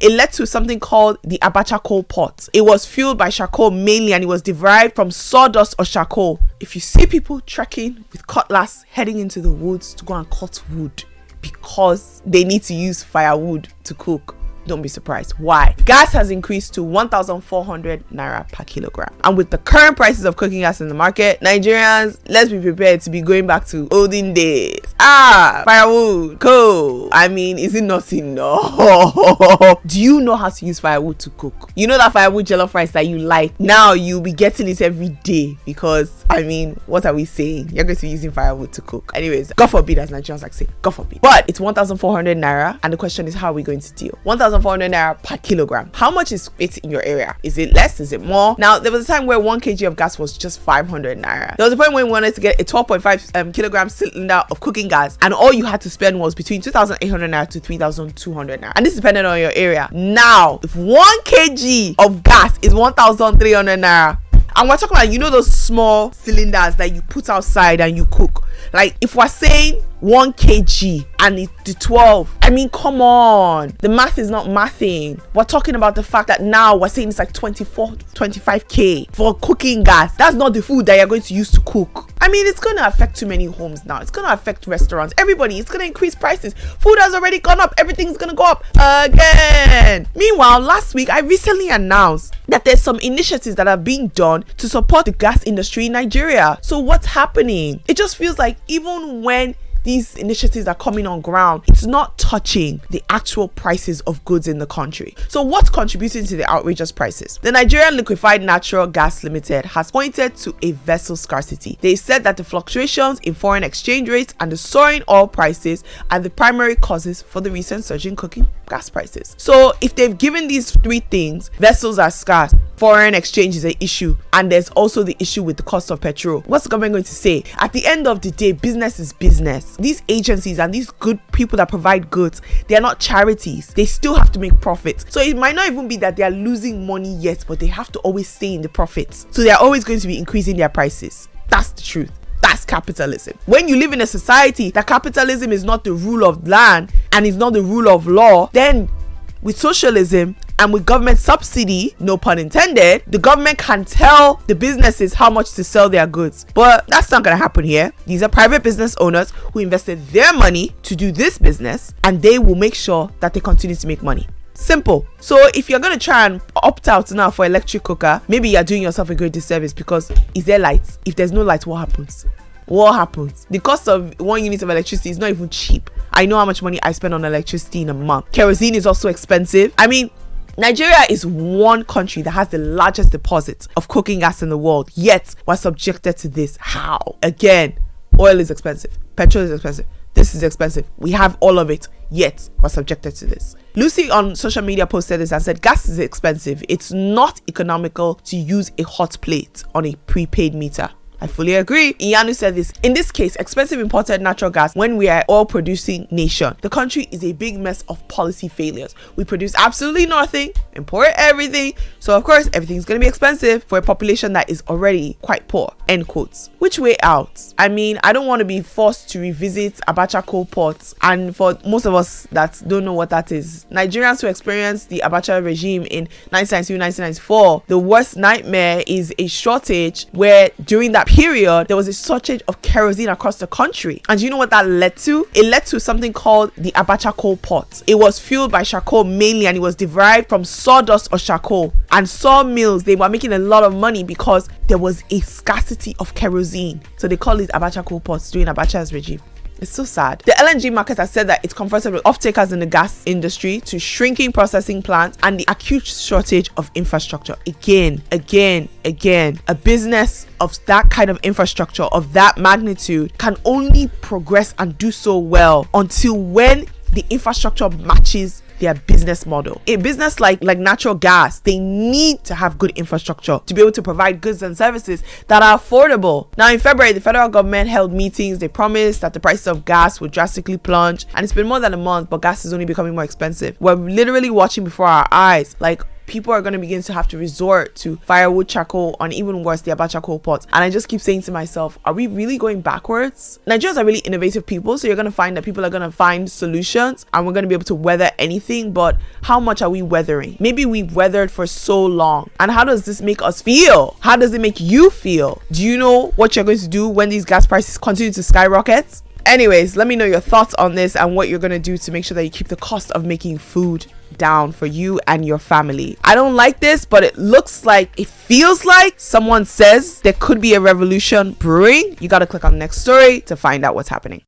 It led to something called the abacha coal pot. It was fueled by charcoal mainly, and it was derived from sawdust or charcoal. If you see people trekking with cutlass heading into the woods to go and cut wood because they need to use firewood to cook, don't be surprised. Why? Gas has increased to 1,400 naira per kilogram. And with the current prices of cooking gas in the market, Nigerians, let's be prepared to be going back to olden days. Firewood, coal. I mean, is it not enough? Do you know how to use firewood to cook? You know that firewood jollof rice that you like? Now you'll be getting it every day because, I mean, what are we saying? You're going to be using firewood to cook. Anyways, God forbid, as Nigerians like to say, God forbid. But it's 1,400 naira, and the question is, how are we going to deal? 1,400 naira per kilogram. How much is it in your area? Is it less? Is it more? Now, there was a time where 1 kg of gas was just 500 naira. There was a point when we wanted to get a 12.5 kilogram cylinder of cooking gas, and all you had to spend was between 2,800 naira to 3,200 naira. And this depended on your area. Now, if 1 kg of gas is 1,300 naira, and we're talking about, you know, those small cylinders that you put outside and you cook. Like, if we're saying 1 kg and it's the 12, I mean, come on, the math is not mathing. We're talking about the fact that now we're saying it's like 25k for cooking gas. That's not the food that you're going to use to cook. I mean, it's going to affect too many homes now. It's going to affect restaurants, everybody. It's going to increase prices. Food has already gone up. Everything's going to go up again. Meanwhile, last week I recently announced that there's some initiatives that are being done to support the gas industry in Nigeria. So what's happening? It just feels like even when these initiatives are coming on ground, it's not touching the actual prices of goods in the country. So what's contributing to the outrageous prices? The Nigerian Liquefied Natural Gas Limited has pointed to a vessel scarcity. They said that the fluctuations in foreign exchange rates and the soaring oil prices are the primary causes for the recent surge in cooking gas prices. So if they've given these three things, vessels are scarce, foreign exchange is an issue, and there's also the issue with the cost of petrol, what's the government going to say? At the end of the day, business is business. These agencies and these good people that provide goods, they are not charities. They still have to make profits. So it might not even be that they are losing money yet, but they have to always stay in the profits. So they are always going to be increasing their prices. That's the truth. That's capitalism. When you live in a society that capitalism is not the rule of land and is not the rule of law, then with socialism and with government subsidy, no pun intended, the government can tell the businesses how much to sell their goods. But that's not going to happen here. These are private business owners who invested their money to do this business, and they will make sure that they continue to make money. Simple. So if you're going to try and opt out now for electric cooker, maybe you're doing yourself a great disservice, because is there lights? If there's no lights, what happens? What happens? The cost of 1 unit of electricity is not even cheap. I know how much money I spend on electricity in a month. Kerosene is also expensive. I mean, Nigeria is one country that has the largest deposit of cooking gas in the world, yet we're subjected to this. How? Again, oil is expensive, petrol is expensive, this is expensive. We have all of it, yet we're subjected to this. Lucy on social media posted this and said, gas is expensive. It's not economical to use a hot plate on a prepaid meter. I fully agree. Iyanu said this. In this case, expensive imported natural gas, when we are oil producing nation, the country is a big mess of policy failures. We produce absolutely nothing, import everything. So of course, everything's going to be expensive for a population that is already quite poor. End quotes. Which way out? I mean, I don't want to be forced to revisit Abacha coal pots. And for most of us that don't know what that is, Nigerians who experienced the Abacha regime in 1992, 1994, the worst nightmare is a shortage where during that period, there was a shortage of kerosene across the country. And you know what that led to? It led to something called the abacha coal pot. It was fueled by charcoal mainly, and it was derived from sawdust or charcoal. And sawmills, they were making a lot of money because there was a scarcity of kerosene. So they call it abacha coal pots during Abacha's regime. It's so sad. The LNG market has said that it's confronted with off-takers in the gas industry, to shrinking processing plants, and the acute shortage of infrastructure. Again, a business of that kind of infrastructure, of that magnitude, can only progress and do so well until when the infrastructure matches their business model. A business like natural gas, they need to have good infrastructure to be able to provide goods and services that are affordable. Now in February, the federal government held meetings. They promised that the prices of gas would drastically plunge, and it's been more than a month, but gas is only becoming more expensive. We're literally watching before our eyes, like people are going to begin to have to resort to firewood charcoal, and even worse, the abacha coal pot. And I just keep saying to myself, are we really going backwards? Nigerians are really innovative people, so you're going to find that people are going to find solutions and we're going to be able to weather anything. But how much are we weathering? Maybe we've weathered for so long. And how does this make us feel? How does it make you feel? Do you know what you're going to do when these gas prices continue to skyrocket? Anyways, let me know your thoughts on this and what you're going to do to make sure that you keep the cost of making food down for you and your family. I don't like this, but it feels like someone says there could be a revolution brewing. You got to click on the next story to find out what's happening.